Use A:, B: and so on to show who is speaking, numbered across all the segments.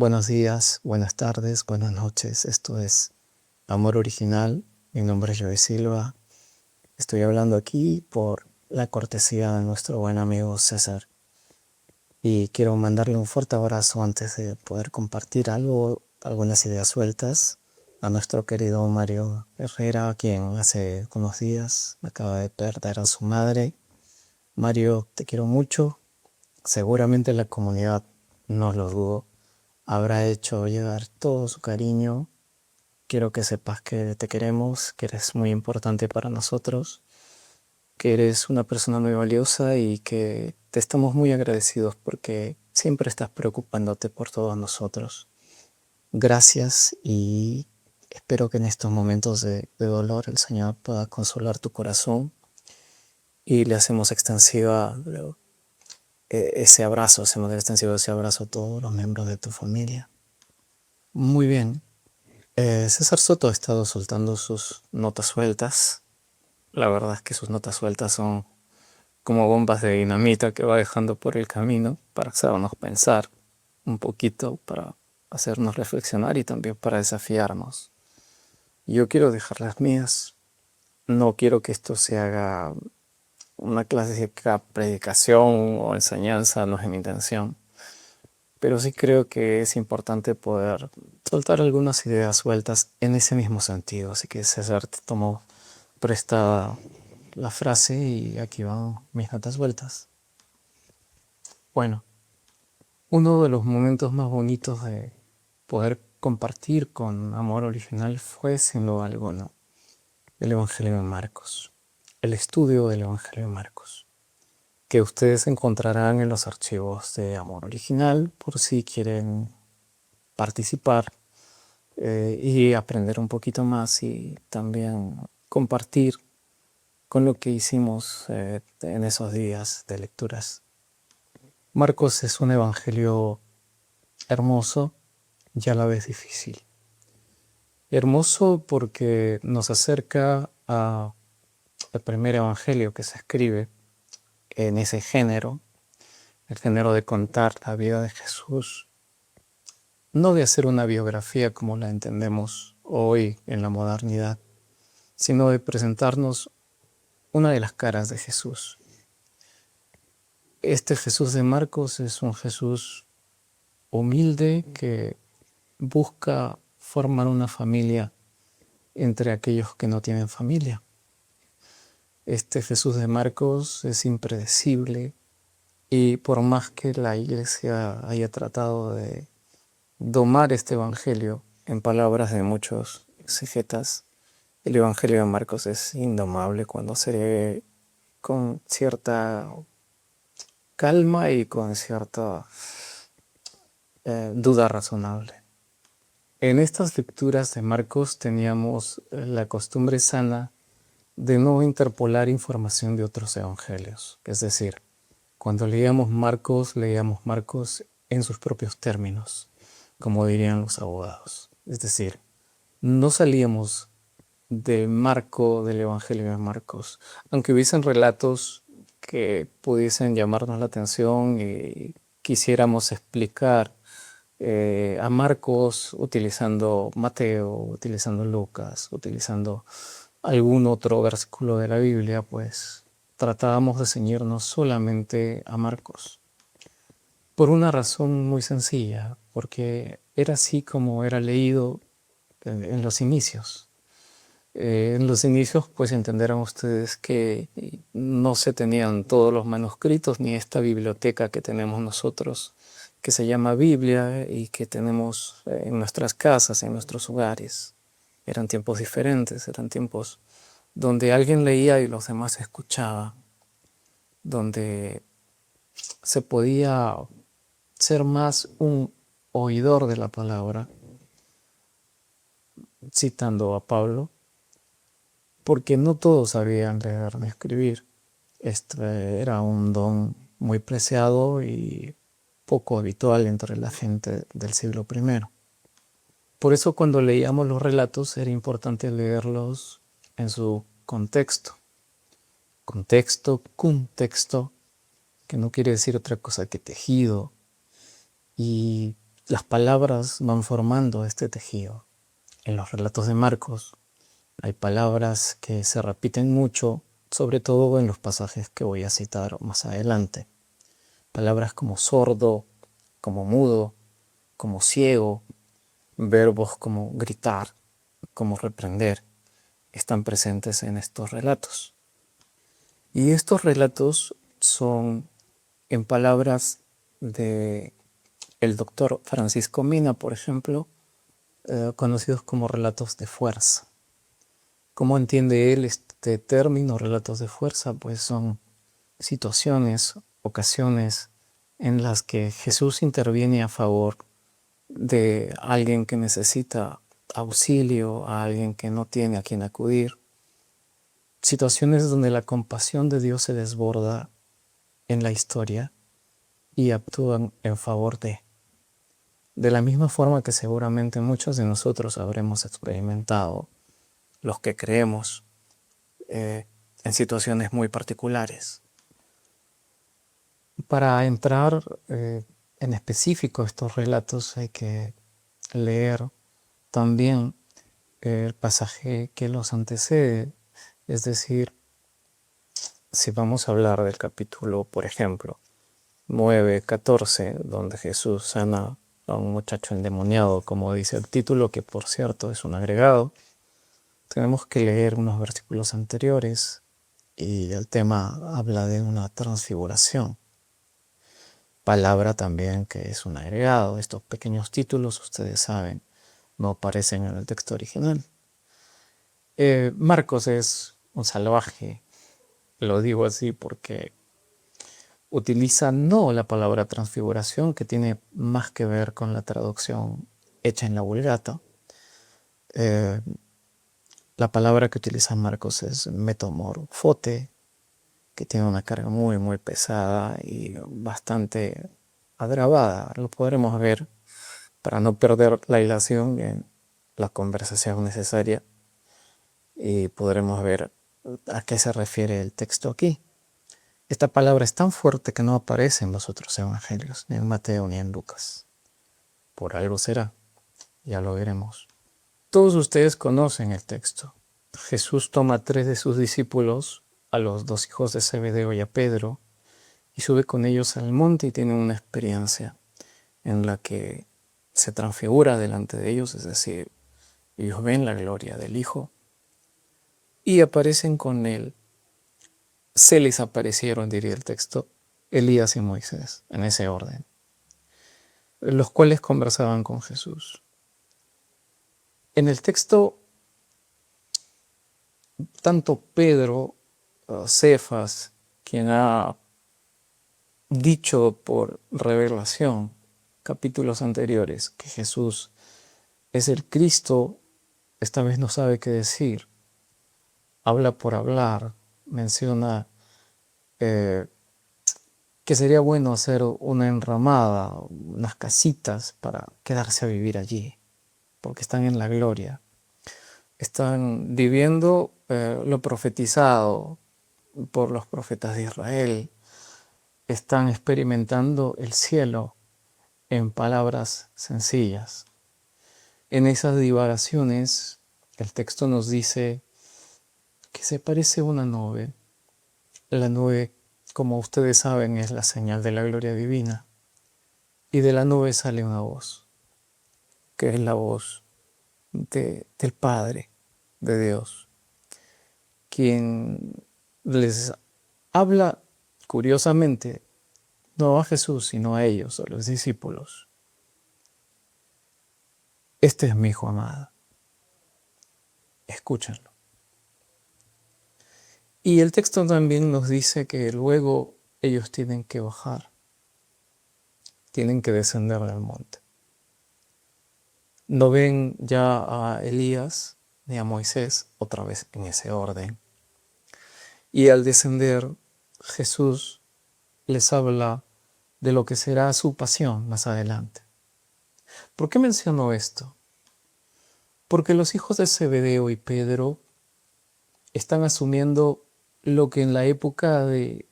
A: Buenos días, buenas tardes, buenas noches. Esto es Amor Original. Mi nombre es Joey Silva. Estoy hablando aquí por la cortesía de nuestro buen amigo César. Y quiero mandarle un fuerte abrazo antes de poder compartir algunas ideas sueltas a nuestro querido Mario Herrera, quien hace unos días acaba de perder a su madre. Mario, te quiero mucho. Seguramente la comunidad, no lo dudo, habrá hecho llegar todo su cariño. Quiero que sepas que te queremos, que eres muy importante para nosotros, que eres una persona muy valiosa y que te estamos muy agradecidos porque siempre estás preocupándote por todos nosotros. Gracias y espero que en estos momentos de dolor el Señor pueda consolar tu corazón y le hacemos extensiva hacemos extensivo ese abrazo a todos los miembros de tu familia. Muy bien. César Soto ha estado soltando sus notas sueltas. La verdad es que sus notas sueltas son como bombas de dinamita que va dejando por el camino para hacernos pensar un poquito, para hacernos reflexionar y también para desafiarnos. Yo quiero dejar las mías. No quiero que esto se haga una clásica predicación o enseñanza, no es mi intención. Pero sí creo que es importante poder soltar algunas ideas sueltas en ese mismo sentido. Así que César te tomó prestada la frase y aquí van mis notas sueltas. Bueno, uno de los momentos más bonitos de poder compartir con Amor Original fue, sin duda alguna, el Evangelio de Marcos, el estudio del Evangelio de Marcos, que ustedes encontrarán en los archivos de Amor Original por si quieren participar y aprender un poquito más y también compartir con lo que hicimos en esos días de lecturas. Marcos es un evangelio hermoso y a la vez difícil. Hermoso porque nos acerca al primer evangelio que se escribe en ese género, el género de contar la vida de Jesús, no de hacer una biografía como la entendemos hoy en la modernidad, sino de presentarnos una de las caras de Jesús. Este Jesús de Marcos es un Jesús humilde que busca formar una familia entre aquellos que no tienen familia. Este Jesús de Marcos es impredecible y por más que la Iglesia haya tratado de domar este Evangelio, en palabras de muchos exegetas, el Evangelio de Marcos es indomable cuando se lee con cierta calma y con cierta duda razonable. En estas lecturas de Marcos teníamos la costumbre sana de no interpolar información de otros evangelios. Es decir, cuando leíamos Marcos en sus propios términos, como dirían los abogados. Es decir, no salíamos del marco del Evangelio de Marcos, aunque hubiesen relatos que pudiesen llamarnos la atención y quisiéramos explicar a Marcos utilizando Mateo, utilizando Lucas, utilizando algún otro versículo de la Biblia, pues tratábamos de ceñirnos solamente a Marcos. Por una razón muy sencilla, porque era así como era leído en los inicios. En los inicios, pues entenderán ustedes que no se tenían todos los manuscritos ni esta biblioteca que tenemos nosotros, que se llama Biblia y que tenemos en nuestras casas, en nuestros hogares. Eran tiempos diferentes, eran tiempos donde alguien leía y los demás escuchaban, donde se podía ser más un oidor de la palabra, citando a Pablo, porque no todos sabían leer ni escribir. Este era un don muy preciado y poco habitual entre la gente del siglo I. Por eso cuando leíamos los relatos era importante leerlos en su contexto. Contexto, que no quiere decir otra cosa que tejido. Y las palabras van formando este tejido. En los relatos de Marcos hay palabras que se repiten mucho, sobre todo en los pasajes que voy a citar más adelante. Palabras como sordo, como mudo, como ciego, verbos como gritar, como reprender, están presentes en estos relatos. Y estos relatos son en palabras de el doctor Francisco Mina, por ejemplo, conocidos como relatos de fuerza. ¿Cómo entiende él este término, relatos de fuerza? Pues son situaciones, ocasiones en las que Jesús interviene a favor de alguien que necesita auxilio, a alguien que no tiene a quien acudir. Situaciones donde la compasión de Dios se desborda en la historia y actúan en favor de la misma forma que seguramente muchos de nosotros habremos experimentado, los que creemos, en situaciones muy particulares. Para entrar en específico estos relatos hay que leer también el pasaje que los antecede, es decir, si vamos a hablar del capítulo, por ejemplo, 9:14, donde Jesús sana a un muchacho endemoniado, como dice el título, que por cierto es un agregado, tenemos que leer unos versículos anteriores y el tema habla de una transfiguración. Palabra también que es un agregado. Estos pequeños títulos, ustedes saben, no aparecen en el texto original. Marcos es un salvaje, lo digo así porque utiliza no la palabra transfiguración, que tiene más que ver con la traducción hecha en la Vulgata. La palabra que utiliza Marcos es metamorfote, que tiene una carga muy, muy pesada y bastante agravada. Lo podremos ver para no perder la hilación en la conversación necesaria y podremos ver a qué se refiere el texto aquí. Esta palabra es tan fuerte que no aparece en los otros evangelios, ni en Mateo ni en Lucas. Por algo será, ya lo veremos. Todos ustedes conocen el texto. Jesús toma a 3 de sus discípulos, a los 2 hijos de Zebedeo y a Pedro, y sube con ellos al monte y tiene una experiencia en la que se transfigura delante de ellos, es decir, ellos ven la gloria del Hijo y aparecen con él. Se les aparecieron, diría el texto, Elías y Moisés, en ese orden, los cuales conversaban con Jesús. En el texto, tanto Pedro, Cefas, quien ha dicho por revelación, capítulos anteriores, que Jesús es el Cristo, esta vez no sabe qué decir. Habla por hablar, menciona que sería bueno hacer una enramada, unas casitas para quedarse a vivir allí, porque están en la gloria. Están viviendo lo profetizado por los profetas de Israel. Están experimentando el cielo en palabras sencillas. En esas divagaciones, el texto nos dice que se parece a una nube. La nube, como ustedes saben, es la señal de la gloria divina. Y de la nube sale una voz, que es la voz del Padre, de Dios, quien les habla, curiosamente, no a Jesús, sino a ellos, a los discípulos. Este es mi Hijo amado. Escúchenlo. Y el texto también nos dice que luego ellos tienen que bajar, tienen que descender del monte. No ven ya a Elías ni a Moisés, otra vez en ese orden. Y al descender, Jesús les habla de lo que será su pasión más adelante. ¿Por qué menciono esto? Porque los hijos de Zebedeo y Pedro están asumiendo lo que en la época del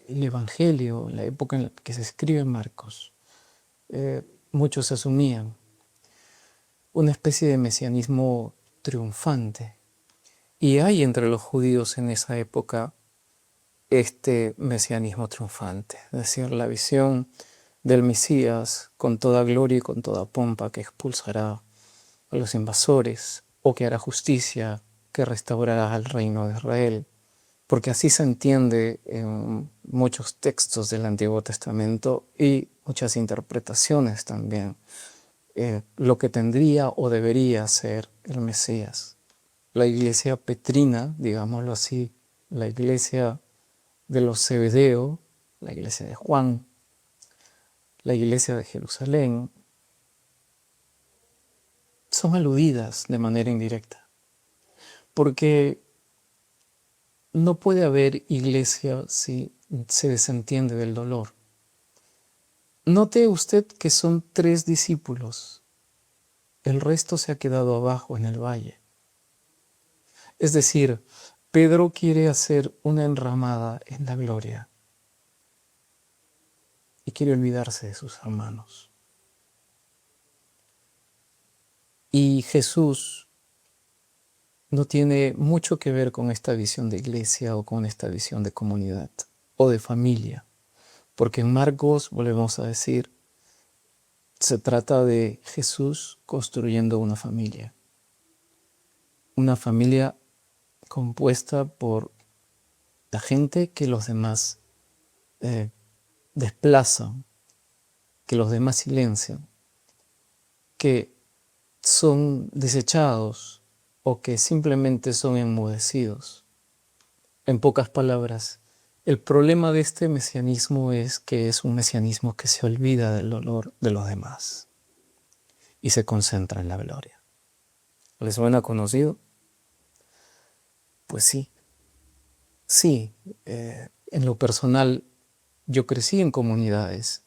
A: Evangelio, en la época en la que se escribe Marcos, muchos asumían, una especie de mesianismo triunfante. Y hay entre los judíos en esa época este mesianismo triunfante, es decir, la visión del Mesías con toda gloria y con toda pompa que expulsará a los invasores o que hará justicia, que restaurará al reino de Israel, porque así se entiende en muchos textos del Antiguo Testamento y muchas interpretaciones también, lo que tendría o debería ser el Mesías. La iglesia petrina, digámoslo así, la iglesia de los Zebedeo, la iglesia de Juan, la iglesia de Jerusalén, son aludidas de manera indirecta, porque no puede haber iglesia si se desentiende del dolor. Note usted que son 3 discípulos, el resto se ha quedado abajo en el valle. Es decir, Pedro quiere hacer una enramada en la gloria y quiere olvidarse de sus hermanos. Y Jesús no tiene mucho que ver con esta visión de iglesia o con esta visión de comunidad o de familia, porque en Marcos, volvemos a decir, se trata de Jesús construyendo una familia compuesta por la gente que los demás desplazan, que los demás silencian, que son desechados o que simplemente son enmudecidos. En pocas palabras, el problema de este mesianismo es que es un mesianismo que se olvida del dolor de los demás y se concentra en la gloria. ¿Les suena conocido? Pues sí, sí. En lo personal, yo crecí en comunidades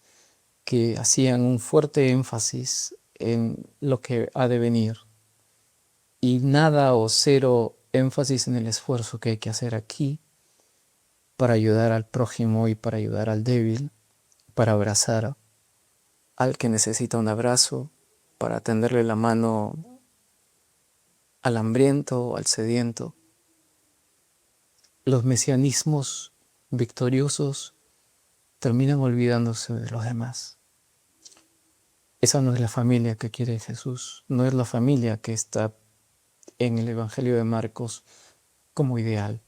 A: que hacían un fuerte énfasis en lo que ha de venir y nada o cero énfasis en el esfuerzo que hay que hacer aquí para ayudar al prójimo y para ayudar al débil, para abrazar al que necesita un abrazo, para tenderle la mano al hambriento o al sediento. Los mesianismos victoriosos terminan olvidándose de los demás. Esa no es la familia que quiere Jesús, no es la familia que está en el Evangelio de Marcos como ideal.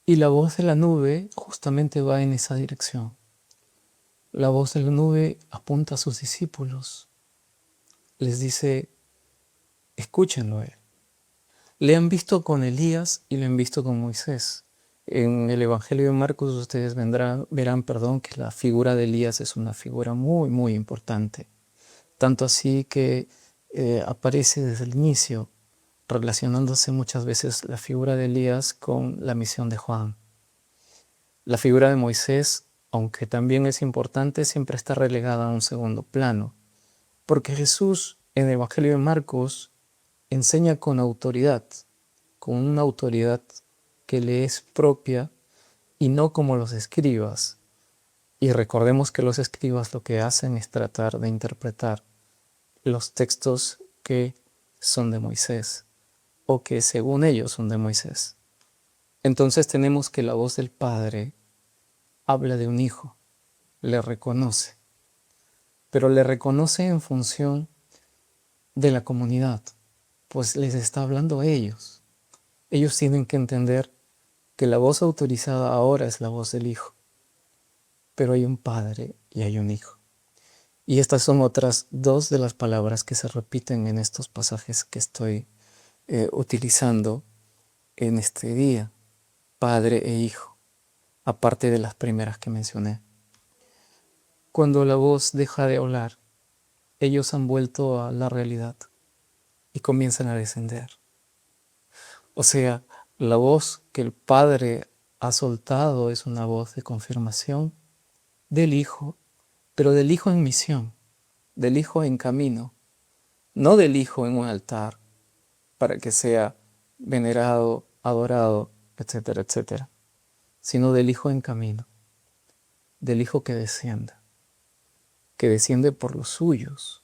A: Y la voz de la nube justamente va en esa dirección. La voz de la nube apunta a sus discípulos, les dice, escúchenlo a él. Le han visto con Elías y le han visto con Moisés. En el Evangelio de Marcos ustedes verán, que la figura de Elías es una figura muy, muy importante. Tanto así que aparece desde el inicio, relacionándose muchas veces la figura de Elías con la misión de Juan. La figura de Moisés, aunque también es importante, siempre está relegada a un segundo plano, porque Jesús en el Evangelio de Marcos enseña con autoridad, con una autoridad que le es propia y no como los escribas. Y recordemos que los escribas lo que hacen es tratar de interpretar los textos que son de Moisés o que según ellos son de Moisés. Entonces tenemos que la voz del Padre habla de un hijo, le reconoce, pero le reconoce en función de la comunidad, pues les está hablando a ellos. Ellos tienen que entender que la voz autorizada ahora es la voz del Hijo, pero hay un Padre y hay un Hijo. Y estas son otras 2 de las palabras que se repiten en estos pasajes que estoy utilizando en este día, Padre e Hijo, aparte de las primeras que mencioné. Cuando la voz deja de hablar, ellos han vuelto a la realidad y comienzan a descender. O sea, la voz que el Padre ha soltado es una voz de confirmación del Hijo, pero del Hijo en misión, del Hijo en camino, no del Hijo en un altar para que sea venerado, adorado, etcétera, etcétera, sino del Hijo en camino, del Hijo que descienda, que desciende por los suyos,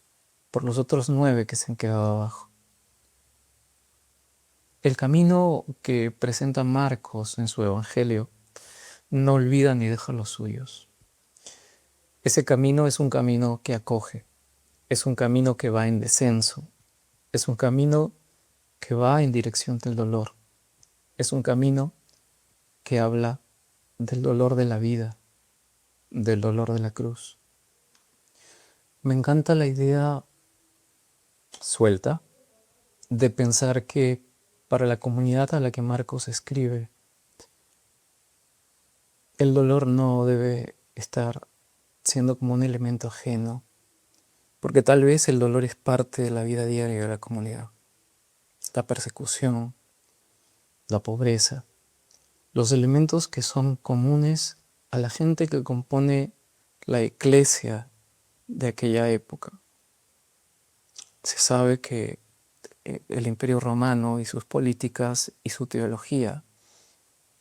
A: por los otros 9 que se han quedado abajo. El camino que presenta Marcos en su Evangelio no olvida ni deja los suyos. Ese camino es un camino que acoge, es un camino que va en descenso, es un camino que va en dirección del dolor, es un camino que habla del dolor de la vida, del dolor de la cruz. Me encanta la idea suelta de pensar que para la comunidad a la que Marcos escribe, el dolor no debe estar siendo como un elemento ajeno, porque tal vez el dolor es parte de la vida diaria de la comunidad. La persecución, la pobreza, los elementos que son comunes a la gente que compone la iglesia de aquella época. Se sabe que el Imperio Romano y sus políticas y su teología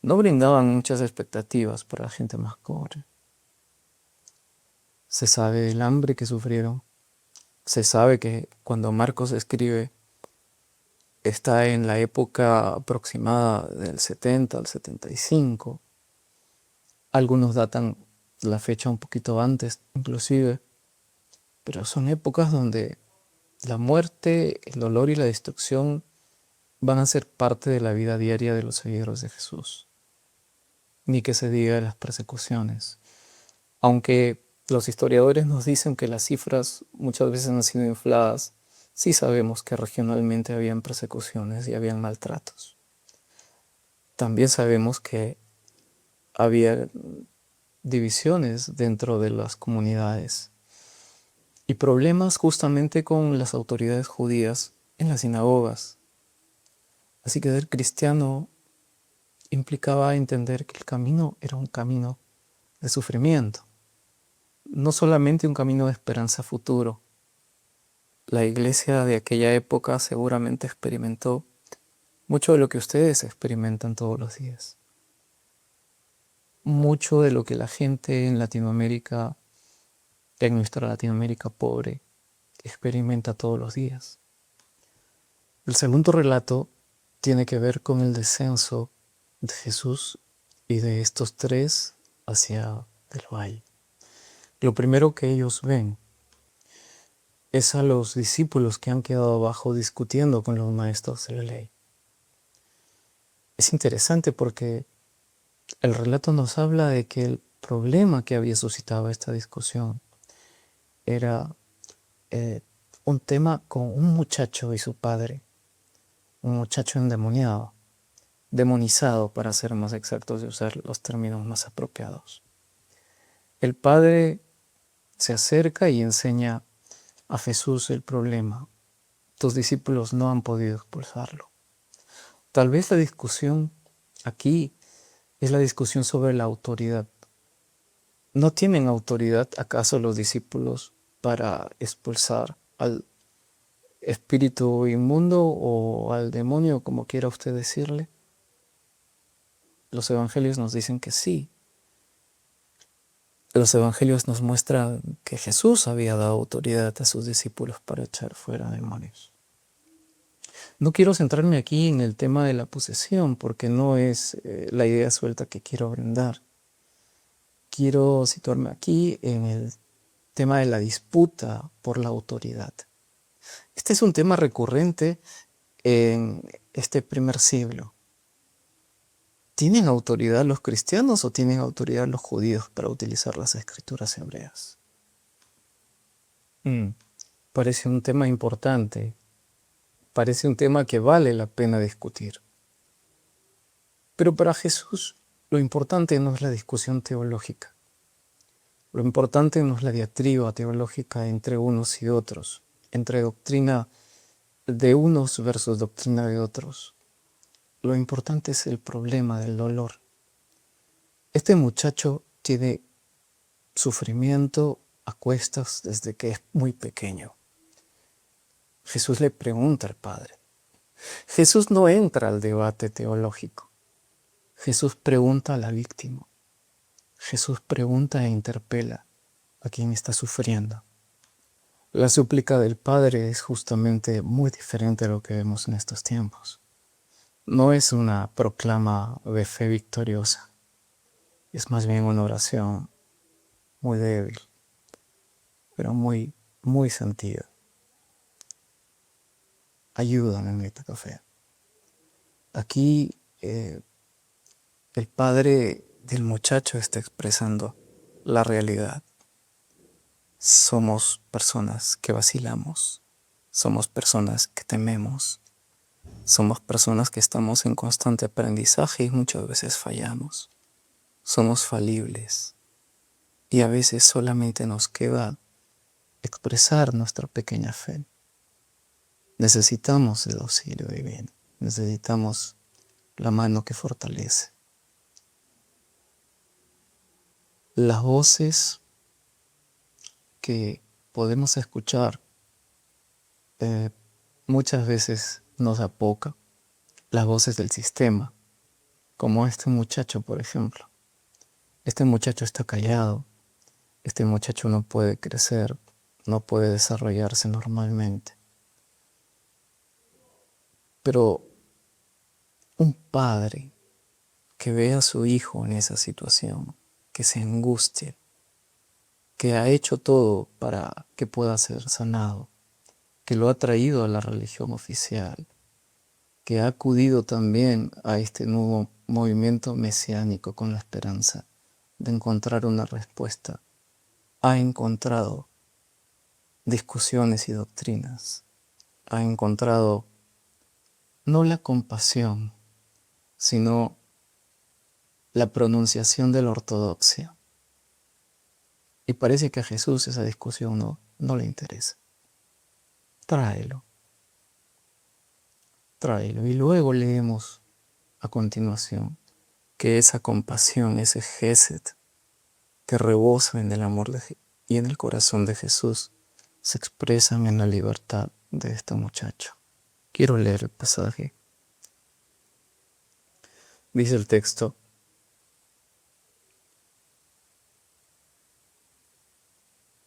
A: no brindaban muchas expectativas para la gente más pobre. Se sabe el hambre que sufrieron. Se sabe que cuando Marcos escribe está en la época aproximada del 70 al 75. Algunos datan la fecha un poquito antes, inclusive, pero son épocas donde la muerte, el dolor y la destrucción van a ser parte de la vida diaria de los seguidores de Jesús. Ni que se diga de las persecuciones. Aunque los historiadores nos dicen que las cifras muchas veces han sido infladas, sí sabemos que regionalmente habían persecuciones y habían maltratos. También sabemos que había divisiones dentro de las comunidades y problemas justamente con las autoridades judías en las sinagogas. Así que ser cristiano implicaba entender que el camino era un camino de sufrimiento, no solamente un camino de esperanza futuro. La iglesia de aquella época seguramente experimentó mucho de lo que ustedes experimentan todos los días. Mucho de lo que la gente en Latinoamérica, en nuestra Latinoamérica pobre, experimenta todos los días. El segundo relato tiene que ver con el descenso de Jesús y de estos 3 hacia el valle. Lo primero que ellos ven es a los discípulos que han quedado abajo discutiendo con los maestros de la ley. Es interesante porque el relato nos habla de que el problema que había suscitado esta discusión era un tema con un muchacho y su padre, un muchacho endemoniado, demonizado para ser más exactos y usar los términos más apropiados. El padre se acerca y enseña a Jesús el problema. Tus discípulos no han podido expulsarlo. Tal vez la discusión aquí es la discusión sobre la autoridad. ¿No tienen autoridad acaso los discípulos para expulsar al espíritu inmundo o al demonio, como quiera usted decirle? Los evangelios nos dicen que sí. Los evangelios nos muestran que Jesús había dado autoridad a sus discípulos para echar fuera demonios. No quiero centrarme aquí en el tema de la posesión, porque no es la idea suelta que quiero brindar. Quiero situarme aquí en el tema de la disputa por la autoridad. Este es un tema recurrente en este primer siglo. ¿Tienen autoridad los cristianos o tienen autoridad los judíos para utilizar las escrituras hebreas? Parece un tema importante. Parece un tema que vale la pena discutir. Pero para Jesús lo importante no es la discusión teológica. Lo importante no es la diatriba teológica entre unos y otros, entre doctrina de unos versus doctrina de otros. Lo importante es el problema del dolor. Este muchacho tiene sufrimiento a cuestas desde que es muy pequeño. Jesús le pregunta al Padre. Jesús no entra al debate teológico. Jesús pregunta a la víctima. Jesús pregunta e interpela a quien está sufriendo. La súplica del Padre es justamente muy diferente a lo que vemos en estos tiempos. No es una proclama de fe victoriosa, es más bien una oración muy débil, pero muy, muy sentida. Ayúdame, Meta Café. Aquí el padre del muchacho está expresando la realidad. Somos personas que vacilamos, somos personas que tememos, somos personas que estamos en constante aprendizaje y muchas veces fallamos. Somos falibles y a veces solamente nos queda expresar nuestra pequeña fe. Necesitamos el auxilio divino, necesitamos la mano que fortalece. Las voces que podemos escuchar muchas veces nos apoca, las voces del sistema, como este muchacho, por ejemplo. Este muchacho está callado, este muchacho no puede crecer, no puede desarrollarse normalmente. Pero un padre que ve a su hijo en esa situación, que se angustia, que ha hecho todo para que pueda ser sanado, que lo ha traído a la religión oficial, que ha acudido también a este nuevo movimiento mesiánico con la esperanza de encontrar una respuesta, ha encontrado discusiones y doctrinas, ha encontrado no la compasión, sino la pronunciación de la ortodoxia. Y parece que a Jesús esa discusión no le interesa. Tráelo. Y luego leemos a continuación que esa compasión, ese gesed que rebosa en el amor y en el corazón de Jesús, se expresan en la libertad de este muchacho. Quiero leer el pasaje. Dice el texto: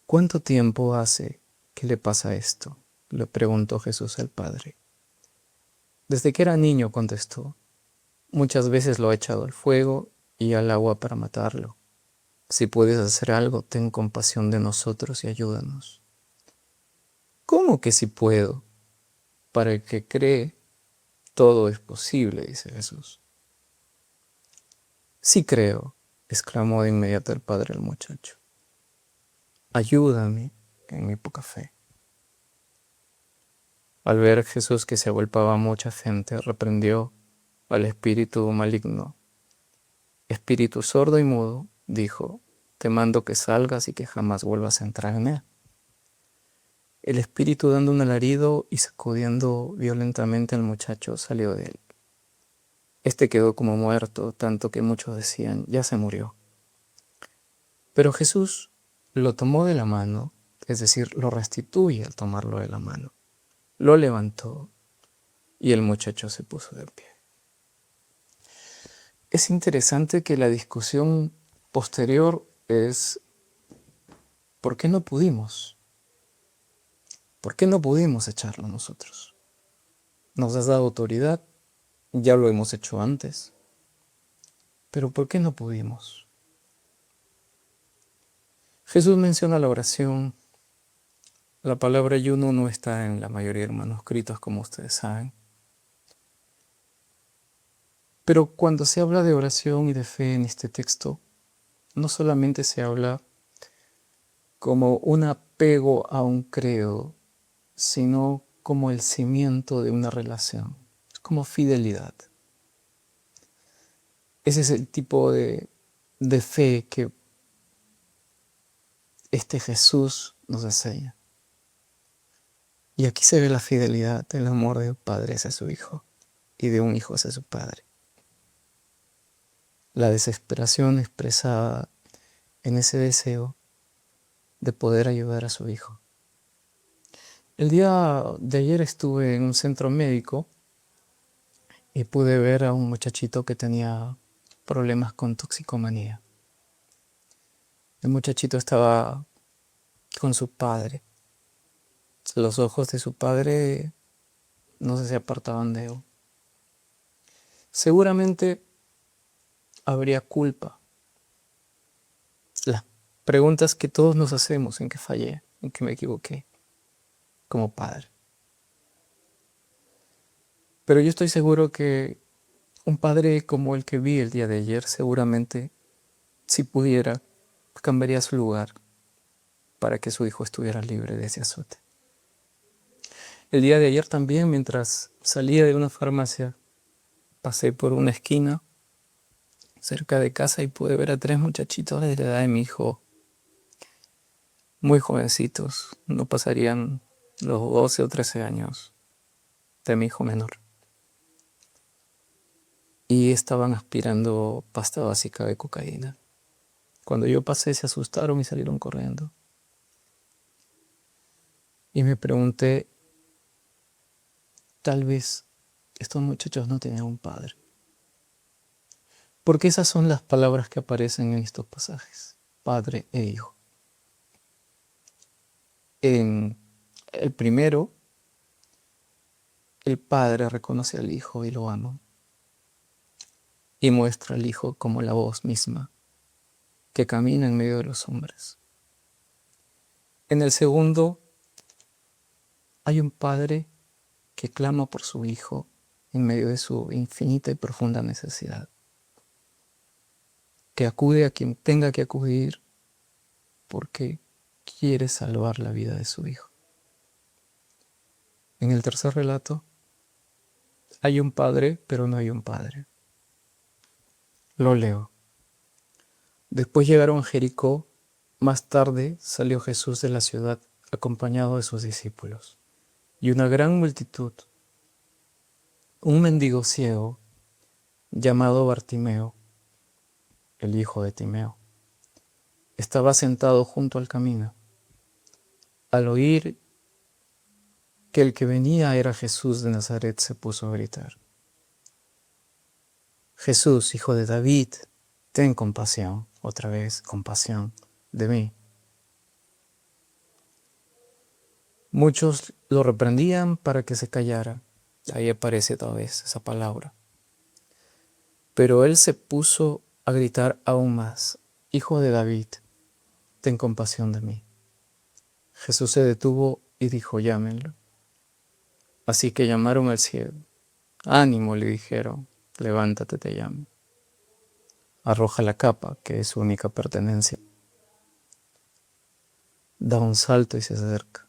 A: ¿cuánto tiempo hace que le pasa esto?, le preguntó Jesús al Padre. Desde que era niño, contestó. Muchas veces lo ha echado al fuego y al agua para matarlo. Si puedes hacer algo, ten compasión de nosotros y ayúdanos. ¿Cómo que si puedo? Para el que cree, todo es posible, dice Jesús. Sí creo, exclamó de inmediato el padre del muchacho. Ayúdame en mi poca fe. Al ver Jesús que se agolpaba mucha gente, reprendió al espíritu maligno. Espíritu sordo y mudo, dijo, te mando que salgas y que jamás vuelvas a entrar en él. El espíritu, dando un alarido y sacudiendo violentamente al muchacho, salió de él. Este quedó como muerto, tanto que muchos decían, ya se murió. Pero Jesús lo tomó de la mano, es decir, lo restituye al tomarlo de la mano. Lo levantó y el muchacho se puso de pie. Es interesante que la discusión posterior es ¿por qué no pudimos? ¿Por qué no pudimos echarlo nosotros? Nos has dado autoridad, ya lo hemos hecho antes, pero ¿por qué no pudimos? Jesús menciona la oración. La palabra ayuno no está en la mayoría de manuscritos, como ustedes saben. Pero cuando se habla de oración y de fe en este texto, no solamente se habla como un apego a un credo, sino como el cimiento de una relación, es como fidelidad. Ese es el tipo de fe que este Jesús nos enseña. Y aquí se ve la fidelidad, el amor de un padre hacia su hijo y de un hijo hacia su padre. La desesperación expresada en ese deseo de poder ayudar a su hijo. El día de ayer estuve en un centro médico y pude ver a un muchachito que tenía problemas con toxicomanía. El muchachito estaba con su padre. Los ojos de su padre no se apartaban de él. Seguramente habría culpa. Las preguntas que todos nos hacemos: ¿en qué fallé? ¿En qué me equivoqué? Como padre. Pero yo estoy seguro que un padre como el que vi el día de ayer, seguramente, si pudiera, cambiaría su lugar para que su hijo estuviera libre de ese azote. El día de ayer también, mientras salía de una farmacia, pasé por una esquina cerca de casa y pude ver a 3 muchachitos de la edad de mi hijo, muy jovencitos, no pasarían los 12 o 13 años de mi hijo menor. Y estaban aspirando pasta básica de cocaína. Cuando yo pasé se asustaron y salieron corriendo. Y me pregunté, tal vez estos muchachos no tenían un padre. Porque esas son las palabras que aparecen en estos pasajes: padre e hijo. En el primero, el padre reconoce al hijo y lo ama, y muestra al hijo como la voz misma que camina en medio de los hombres. En el segundo, hay un padre que clama por su hijo en medio de su infinita y profunda necesidad, que acude a quien tenga que acudir porque quiere salvar la vida de su hijo. En el tercer relato, hay un padre, pero no hay un padre. Lo leo. Después llegaron a Jericó. Más tarde salió Jesús de la ciudad acompañado de sus discípulos y una gran multitud. Un mendigo ciego llamado Bartimeo, el hijo de Timeo, estaba sentado junto al camino. Al oír que el que venía era Jesús de Nazaret, se puso a gritar: Jesús, hijo de David, ten compasión, otra vez, compasión de mí. Muchos lo reprendían para que se callara. Ahí aparece otra vez esa palabra. Pero él se puso a gritar aún más: Hijo de David, ten compasión de mí. Jesús se detuvo y dijo: llámenlo. Así que llamaron al ciego. Ánimo, le dijeron, levántate, te llamo. Arroja la capa, que es su única pertenencia. Da un salto y se acerca.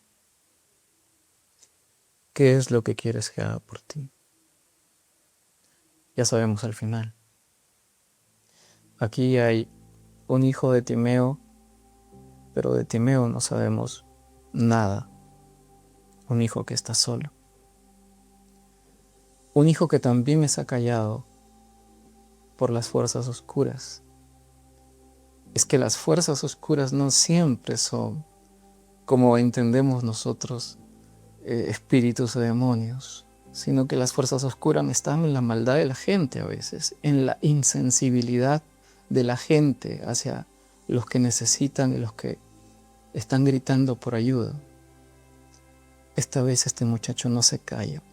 A: ¿Qué es lo que quieres que haga por ti? Ya sabemos al final. Aquí hay un hijo de Timeo, pero de Timeo no sabemos nada. Un hijo que está solo. Un hijo que también es acallado por las fuerzas oscuras. Es que las fuerzas oscuras no siempre son, como entendemos nosotros, espíritus o demonios, sino que las fuerzas oscuras están en la maldad de la gente a veces, en la insensibilidad de la gente hacia los que necesitan y los que están gritando por ayuda. Esta vez este muchacho no se calla,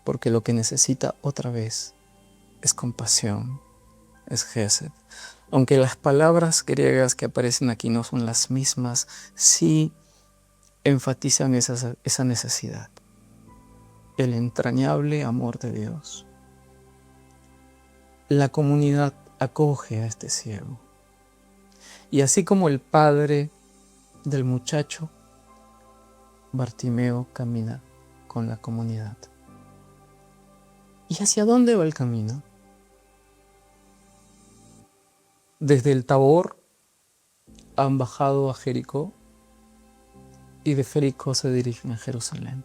A: porque lo que necesita otra vez es compasión, es Gesed. Aunque las palabras griegas que aparecen aquí no son las mismas, sí enfatizan esa necesidad. El entrañable amor de Dios. La comunidad acoge a este ciego. Y así como el padre del muchacho, Bartimeo camina con la comunidad. ¿Y hacia dónde va el camino? Desde el Tabor han bajado a Jericó y de Jericó se dirigen a Jerusalén.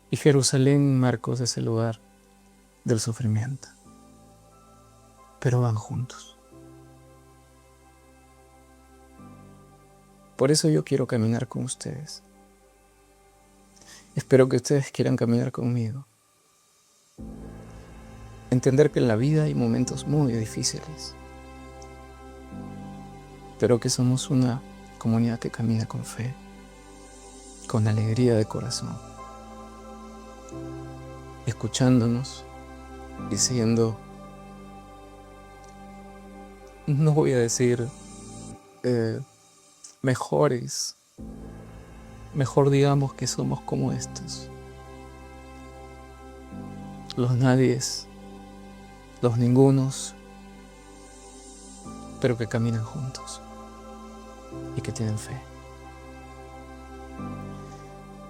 A: Y Jerusalén, Marcos, es el lugar del sufrimiento. Pero van juntos. Por eso yo quiero caminar con ustedes. Espero que ustedes quieran caminar conmigo. Entender que en la vida hay momentos muy difíciles, pero que somos una comunidad que camina con fe, con alegría de corazón, escuchándonos y siendo, no voy a decir mejores, mejor digamos que somos como estos, los nadies, los ningunos, pero que caminan juntos y que tienen fe.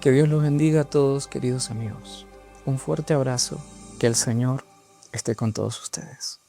A: Que Dios los bendiga a todos, queridos amigos. Un fuerte abrazo, que el Señor esté con todos ustedes.